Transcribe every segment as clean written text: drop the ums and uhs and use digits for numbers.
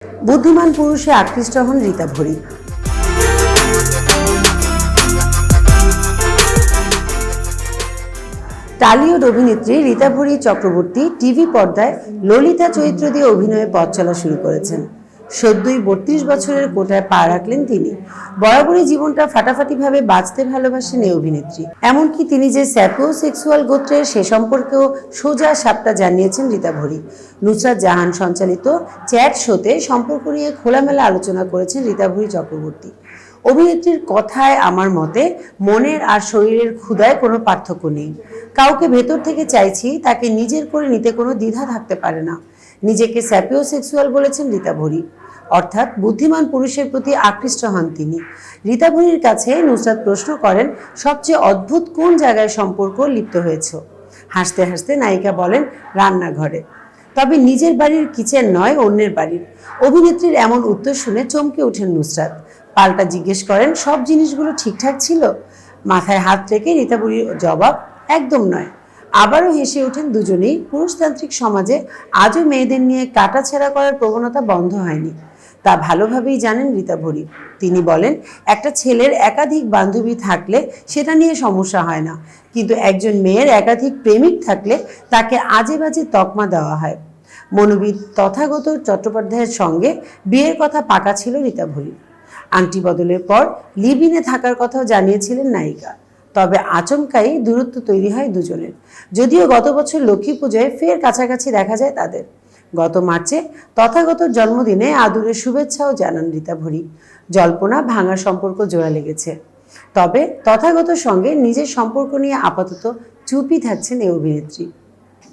বুদ্ধিমান পুরুষে আকৃষ্ট হন রীতা ভরি। টালিউড অভিনেত্রী রীতা ভরি চক্রবর্তী টিভি পর্দায় ললিতা চরিত্র দিয়ে অভিনয়ে পথ চলা শুরু করেছেন। সদ্যই ৩২ বছরের কোটায় পা রাখলেন তিনি। বরাবরই জীবনটা ফাটাফাটিভাবে বাঁচতে ভালোবাসেন এই অভিনেত্রী। এমনকি তিনি যে স্যাপিওসেক্সুয়াল গোত্রের সে সম্পর্কেও সোজা সাপটা জানিয়েছেন রীতা ভরি। নুসরাত জাহান সঞ্চালিত চ্যাট শোতে সম্পর্ক নিয়ে খোলামেলা আলোচনা করেছেন রীতা ভরি চক্রবর্তী। অভিনেত্রীর কথায় আমার মতে মনের আর শরীরের ক্ষুধায় কোনো পার্থক্য নেই। কাউকে ভেতর থেকে চাইছি, তাকে নিজের করে নিতে কোনো দ্বিধা থাকতে পারে না। নিজেকে স্যাপিওসেক্সুয়াল বলেছেন রীতা ভরি, অর্থাৎ বুদ্ধিমান পুরুষের প্রতি আকৃষ্ট হন তিনি। রীতা ভরির কাছে নুসরাত প্রশ্ন করেন, সবচেয়ে অদ্ভুত কোন জায়গায় সম্পর্ক লিপ্ত হয়েছে? হাসতে হাসতে নায়িকা বলেন, রান্নাঘরে। তবে নিজের বাড়ির কিচেন নয়, অন্যের বাড়ির। অভিনেত্রীর এমন উত্তর শুনে চমকে ওঠেন নুসরাত। পাল্টা জিজ্ঞেস করেন, সব জিনিসগুলো ঠিকঠাক ছিল? মাথায় হাত রেখে রীতা ভরির জবাব, একদম নয়। আবারও হেসে ওঠেন দুজনেই। পুরুষতান্ত্রিক সমাজে আজও মেয়েদের নিয়ে কাটাছেঁড়া করার প্রবণতা বন্ধ হয়নি, তা ভালোভাবেই জানেন রীতা ভরি। তিনি বলেন, একটা ছেলের একাধিক বান্ধবী থাকলে সেটা নিয়ে সমস্যা হয় না, কিন্তু একজন মেয়ের একাধিক প্রেমিক থাকলে তাকে আজে বাজে তকমা দেওয়া হয়। মনোবিদ তথাগত চট্টোপাধ্যায়ের সঙ্গে বিয়ের কথা পাকা ছিল রীতা ভরি। আংটি বদলের পর লিভ-ইনে থাকার কথাও জানিয়েছিলেন নায়িকা। তবে আচমকাই দূরত্ব তৈরি হয় দুজনের। যদিও গত বছর লক্ষ্মী পুজোয় ফের কাছাকাছি দেখা যায় তাদের। গত মার্চে তথাগতর জন্মদিনে আদুরে শুভেচ্ছাও জানান রীতা ভরি। জল্পনা ভাঙার সম্পর্ক জোড়া লেগেছে। তবে তথাগতর সঙ্গে নিজের সম্পর্ক নিয়ে আপাতত চুপই থাকছেন এই অভিনেত্রী।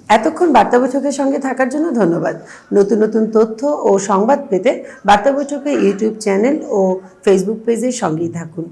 এতক্ষণ বার্তা বৈঠকের সঙ্গে থাকার জন্য ধন্যবাদ। নতুন নতুন তথ্য ও সংবাদ পেতে বার্তা বৈঠকের ইউটিউব চ্যানেল ও ফেসবুক পেজের সঙ্গেই থাকুন।